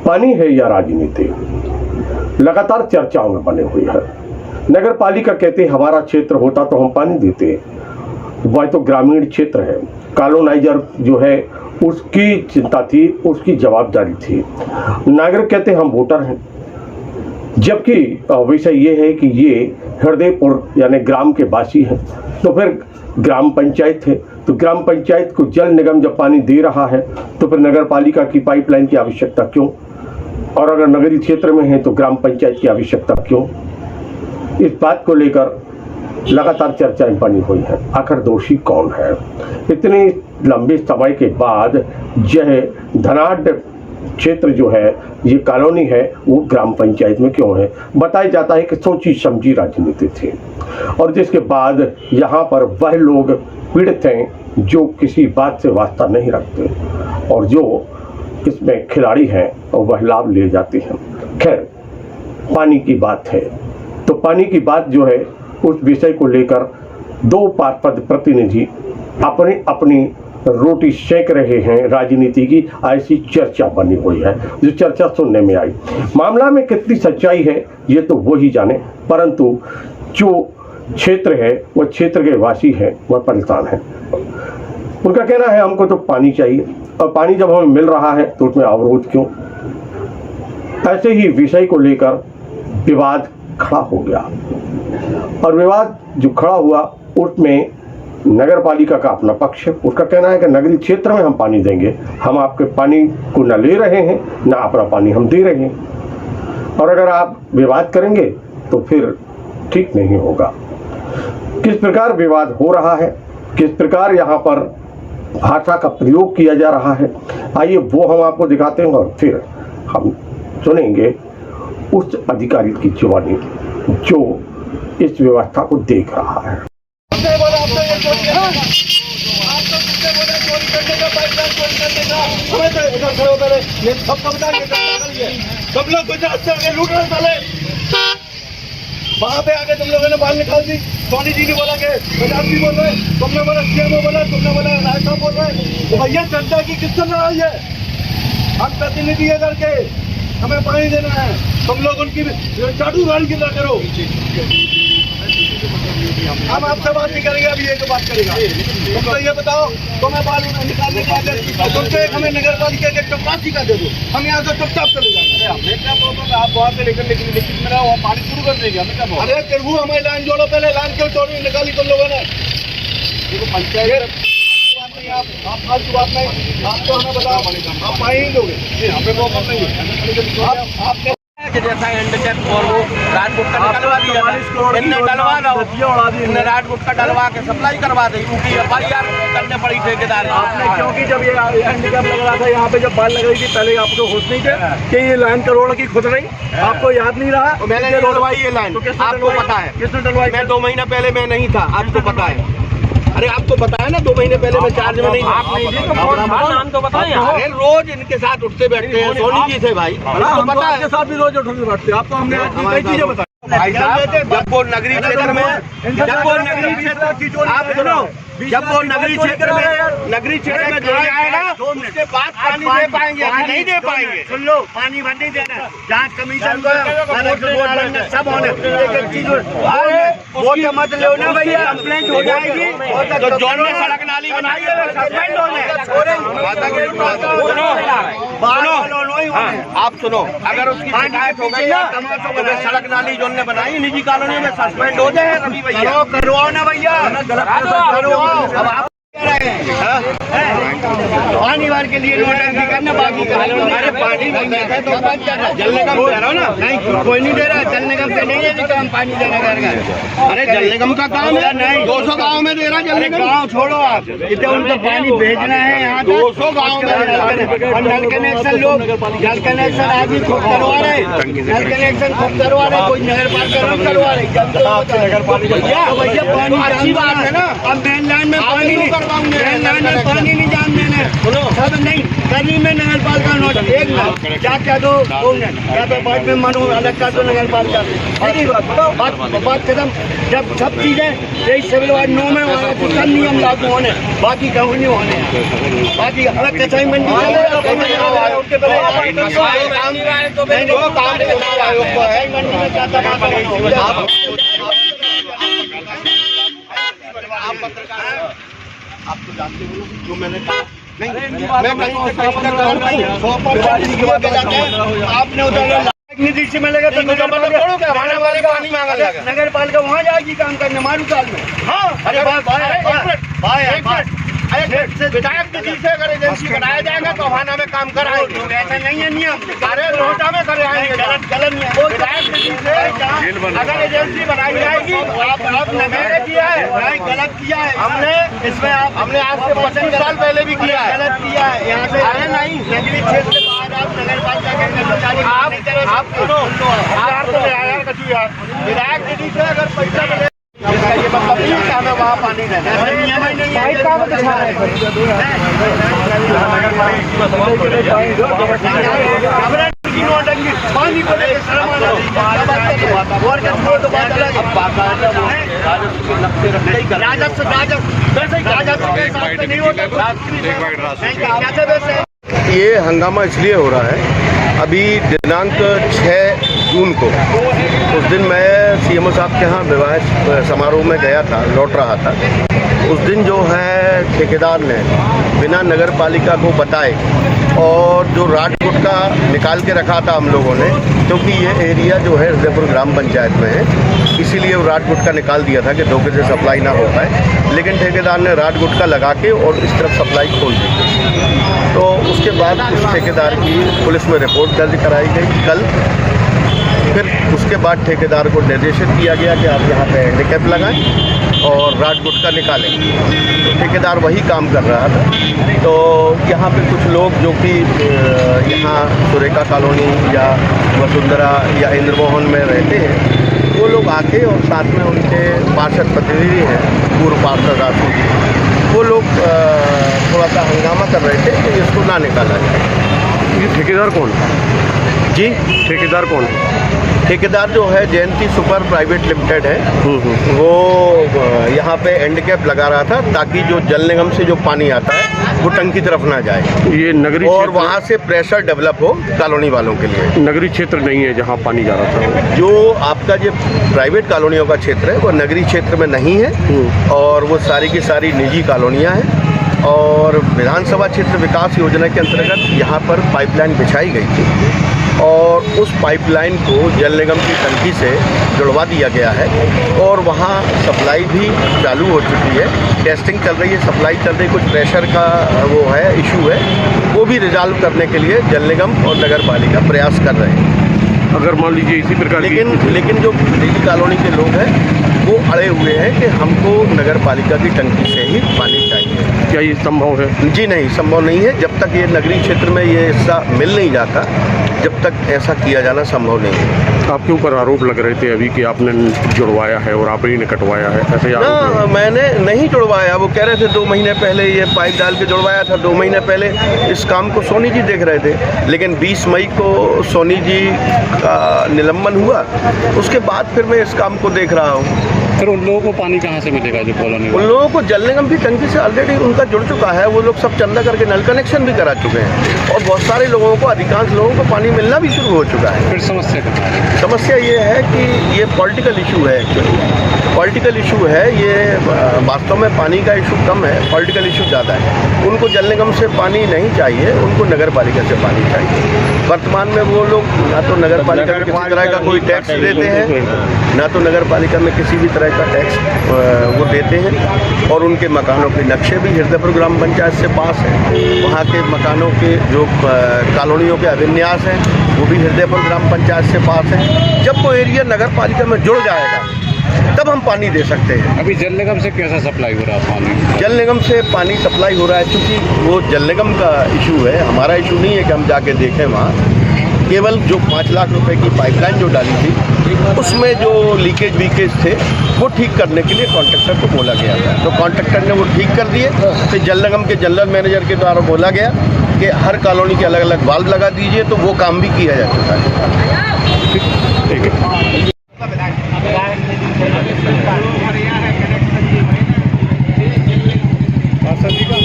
पानी है या राजनीति, लगातार चर्चाओं में बने हुई है। नगर पालिका कहते हमारा क्षेत्र होता तो हम पानी देते, वह तो ग्रामीण क्षेत्र है, कॉलोनाइजर जो है उसकी चिंता थी, उसकी जवाबदारी थी। नागरिक कहते हम वोटर हैं, जबकि विषय ये है कि ये हृदयपुर यानी ग्राम के वासी हैं। तो फिर ग्राम पंचायत है, तो ग्राम पंचायत को जल निगम जब पानी दे रहा है तो फिर नगर पालिका की पाइपलाइन की आवश्यकता क्यों? और अगर नगरीय क्षेत्र में है तो ग्राम पंचायत की आवश्यकता क्यों? इस बात को लेकर लगातार चर्चाएं बनी हुई हैं। आखिर दोषी कौन है? इतने लंबे समय के बाद यह धनाढ़ क्षेत्र जो है, ये कॉलोनी है, वो ग्राम पंचायत में क्यों है? बताया जाता है कि सोची समझी राजनीति थी और जिसके बाद यहाँ पर वह लोग पीड़ित हैं जो किसी बात से वास्ता नहीं रखते और जो इसमें खिलाड़ी हैं और वह लाभ ले जाते हैं। खैर, पानी की बात है तो पानी की बात जो है उस विषय को लेकर दो पार्षद प्रतिनिधि अपनी अपनी रोटी सेक रहे हैं। राजनीति की ऐसी चर्चा बनी हुई है, जो चर्चा सुनने में आई। मामला में कितनी सच्चाई है ये तो वो ही जाने, परंतु जो क्षेत्र है वह क्षेत्र के वासी हैं, वह परेशान है। उनका कहना है हमको तो पानी चाहिए और पानी जब हमें मिल रहा है तो उसमें अवरोध क्यों? ऐसे ही विषय को लेकर विवाद खड़ा हो गया और विवाद जो खड़ा हुआ उसमें नगर पालिका का अपना पक्ष है। उसका कहना है कि नगरीय क्षेत्र में हम पानी देंगे, हम आपके पानी को न ले रहे हैं न अपना पानी हम दे रहे हैं, और अगर आप विवाद करेंगे तो फिर ठीक नहीं होगा। किस प्रकार विवाद हो रहा है, किस प्रकार यहाँ पर भाषा का प्रयोग किया जा रहा है, आइए वो हम आपको दिखाते हैं और फिर हम सुनेंगे उस अधिकारी की जुबानी जो इस व्यवस्था को देख रहा है। सब लोग गुजरात से आगे लूट रहे साले, वहां पे आके तुम लोगों ने बाल निकाल दी। सोनी जी ने बोला कि पंजाब जी बोल रहे, तुमने बोला सीएमओ बोला, तुमने बोला राय साहब बोल रहे। तो भैया चर्चा की किससे लड़ाई है? हम प्रतिनिधि है करके हमें पानी देना है, तुम लोग उनकी चाटू गाड़ी की ना करो। हम आपसे बात नहीं करेंगे, अभी एक बात करेगा। तुम तो ये बताओ, तुम्हें बाल निकालने के बाद तुमसे एक हमें नगर पालिका के चपरासी का दे दो, हम यहाँ से चुपचाप चले जाएंगे। हमने क्या प्रॉब्लम है? आप वहाँ से लेकर लिखित में रहो, हम पानी शुरू कर देंगे। हमें क्या? अरे प्रभु, हमें लाइन जोड़ो, पहले लाइन क्यों तोड़ी निकाली तुम लोगों ने? देखो पंचायत आप फालतू बात नहीं, आप तो हमें बताओ आप पानी ही दोगे? हमें प्रॉब्लम नहीं है। आप जैसा हैंडीकैप और वो रात गुटका निकलवा दिया था, इनने डलवा दो, इनने रात गुटका डलवा के सप्लाई करवा दी, क्योंकि FIR करने पड़ी ठेकेदार। आपने क्योंकि जब ये हैंडीकैप लग रहा था यहाँ पे, जब बाल लग रही थी, पहले आपको होश नहीं थे कि ये लाइन करोड़ की खुद रही? आपको याद नहीं रहा? मैंने नहीं डलवाई ये लाइन, आपको पता है? किसने डलवाई? मैं 2 महीना पहले मैं नहीं था, आपको पता है? अरे आपको पता है ना, 2 महीने पहले मैं चार्ज में नहीं था। आप नहीं थे तो नाम तो बताएं। अरे रोज इनके साथ उठते बैठते हैं, सोनी जी थे भाई, आपको पता है? आपके साथ भी रोज उठते बैठते हैं। आपको हमने कई चीजें बताई। भाई साहब, जब वो नगरीय क्षेत्र में, जब वो नगरीय क्षेत्र, आप सुनो, जब वो नगरीय क्षेत्र में जोड़ा जाएगा उसके बाद पानी दे पाएंगे, अभी नहीं दे पाएंगे। सुन लो, पानी भर नहीं देना, जहाँ कमीशन सब होने एक चीज वो मत लो ना भैया, कंप्लेंट हो जाएगी। तो जोन में सड़क नाली बनाई है, सस्पेंड हो जाए। आप सुनो, अगर उसकी शिकायत हो गई ना तो सड़क नाली जोन ने बनाई निजी कॉलोनी में, सस्पेंड हो जाए। रवि भैया करवाओ ना भैया, अब आप पानी वार के लिए नोटंकी करना, बाकी अरे पानी तो जल निगम दे रहा हो ना? नहीं, कोई नहीं दे रहा, जल निगम से नहीं है काम पानी देने का। अरे जल निगम का काम है, नहीं 200 गाँव में दे रहा जल निगम। गाँव छोड़ो आप, इतना उनको पानी भेजना है यहाँ 200 गाँव में। नल कनेक्शन लोग जल कनेक्शन आज ही खुद करवा रहे, नल कनेक्शन खुद करवा रहे, कोई नगर पालिका करवा रहे। भैया पानी अच्छी बात है ना, अब मेन लाइन में पानी नहीं, मेन लाइन में पानी नहीं जान देना, सब नहीं। गर्मी में नगर पालिका नोट 1 मिनट क्या दो 2 मिनट क्या तो बाद में मानो अलग कर दो नगर पालिका बात खत्म। जब सब चीजें तेईस सिविल वार्ड 9 में होना तो सब नियम लागू होने, बाकी कहूँ नहीं होने। बाकी अलग कचाई मंडी उनके आप तो जानते हो जो मैंने कहा नहीं, आपने उधर निधि से मिलेगा तो नगर पालिका वहाँ जाएगी काम करने मारूकाल में। हाँ अरे विधायक निधि से अगर एजेंसी बनाया जाएगा तो वहां में काम कराएंगे, ऐसा नहीं है नियम। अरे लोटा में कराएंगे, गलत नहीं है। विधायक निधि से अगर एजेंसी बनाई जाएगी, आप नगर किया है, गलत किया है हमने इसमें। हमने आज से 25 साल पहले भी किया है, गलत किया है। यहाँ से अरे नहीं नगरीय क्षेत्र के बाद आप नगर पालिका के कर्मचारी आप सुनो विधायक निधि से अगर पैसा मिले इसका ये मतलब नहीं कि हमें वहाँ पानी देना है। नियम ही नहीं है। पानी को लेकर शर्म आना राजस्व नहीं होता। ये हंगामा इसलिए हो रहा है, अभी दिनांक 6 जून को उस दिन मैं सीएमओ साहब के यहाँ विवाह समारोह में गया था, लौट रहा था। उस दिन जो है ठेकेदार ने बिना नगर पालिका को बताए और जो राड गुटका निकाल के रखा था हम लोगों ने, क्योंकि ये एरिया जो है हृदयपुर ग्राम पंचायत में है, इसीलिए वो राड गुटका निकाल दिया था कि धोखे से सप्लाई ना हो पाए। लेकिन ठेकेदार ने राड गुटका लगा के और इस तरफ सप्लाई खोल दी। तो उसके बाद उस ठेकेदार की पुलिस में रिपोर्ट दर्ज कराई गई कल। फिर उसके बाद ठेकेदार को निर्देशित किया गया कि आप यहाँ पे हैंडीकैप लगाएं और राड गुटका निकालें। तो ठेकेदार वही काम कर रहा था। तो यहाँ पे कुछ लोग जो कि यहाँ सुरेखा कॉलोनी या वसुंधरा या इंद्रमोहन में रहते हैं, वो लोग आके और साथ में उनके पार्षद प्रतिनिधि हैं, पूर्व पार्षद रासू जी, वो लोग थोड़ा सा हंगामा कर रहे थे कि इसको ना निकाला जाए। ये ठेकेदार कौन जी ठेकेदार कौन? ठेकेदार जो है जयंती सुपर प्राइवेट लिमिटेड है, वो यहाँ पे हैंडीकैप लगा रहा था ताकि जो जल निगम से जो पानी आता है वो टंकी तरफ ना जाए, ये नगरीय और क्षेत्र- वहाँ से प्रेशर डेवलप हो कॉलोनी वालों के लिए। नगरीय क्षेत्र नहीं है जहाँ पानी जा रहा था। जो आपका जो प्राइवेट कॉलोनियों का क्षेत्र है वो नगरीय क्षेत्र में नहीं है, और वो सारी की सारी निजी कॉलोनियाँ हैं। और विधानसभा क्षेत्र विकास योजना के अंतर्गत यहाँ पर पाइपलाइन बिछाई गई थी और उस पाइपलाइन को जल निगम की टंकी से जुड़वा दिया गया है और वहाँ सप्लाई भी चालू हो चुकी है, टेस्टिंग चल रही है, सप्लाई चल रही है। कुछ प्रेशर का वो है इशू है, वो भी रिजॉल्व करने के लिए जल निगम और नगर पालिका प्रयास कर रहे हैं। अगर मान लीजिए इसी प्रकार लेकिन जो निजी कॉलोनी के लोग हैं वो अड़े हुए हैं कि हमको नगर पालिका की टंकी से ही पानी चाहिए। क्या ये संभव है? जी नहीं, संभव नहीं है। जब तक ये नगरीय क्षेत्र में ये हिस्सा मिल नहीं जाता, जब तक ऐसा किया जाना संभव नहीं है। आपके ऊपर आरोप लग रहे थे अभी कि आपने जुड़वाया है और आप ही ने कटवाया है, ऐसे आरोप ना, है। मैंने नहीं जुड़वाया। वो कह रहे थे 2 महीने पहले ये पाइप डाल के जुड़वाया था। 2 महीने पहले इस काम को सोनी जी देख रहे थे, लेकिन 20 मई को सोनी जी का निलंबन हुआ, उसके बाद फिर मैं इस काम को देख रहा हूँ। फिर उन लोगों को पानी कहाँ से मिलेगा जो कॉलोनी? उन लोगों को जल निगम की टंकी से ऑलरेडी उनका जुड़ चुका है, वो लोग सब चंदा करके नल कनेक्शन भी करा चुके हैं और बहुत सारे लोगों को, अधिकांश लोगों को पानी मिलना भी शुरू हो चुका है। फिर समस्या क्या है? समस्या ये है कि ये पॉलिटिकल इशू है। एक्चुअली पॉलिटिकल इशू है ये। वास्तव में पानी का इशू कम है, पॉलिटिकल इशू ज़्यादा है। उनको जल निगम से पानी नहीं चाहिए, उनको नगर पालिका से पानी चाहिए। वर्तमान में वो लोग ना तो नगर पालिका में किसी तरह का कोई टैक्स देते हैं, ना तो नगर पालिका में किसी भी तरह का टैक्स वो देते हैं, और उनके मकानों के नक्शे भी हृदयपुर ग्राम पंचायत से पास हैं। वहाँ के मकानों के जो कॉलोनियों के अभिन्यास हैं वो भी हृदयपुर ग्राम पंचायत से पास हैं। जब वो एरिया नगर पालिका में जुड़ जाएगा तब हम पानी दे सकते हैं। अभी जल निगम से कैसा सप्लाई हो रहा है पानी? जल निगम से पानी सप्लाई हो रहा है, क्योंकि वो जल निगम का इशू है, हमारा इशू नहीं है कि हम जाके देखें वहाँ। केवल जो 5 लाख रुपए की पाइपलाइन जो डाली थी उसमें जो लीकेज वीकेज थे वो ठीक करने के लिए कॉन्ट्रैक्टर को बोला गया था। तो कॉन्ट्रैक्टर ने वो ठीक कर दिए। फिर जल निगम के जनरल मैनेजर के द्वारा बोला गया कि हर कॉलोनी के अलग अलग वाल्व लगा दीजिए, तो वो काम भी किया जा चुका है। ठीक है। सभी का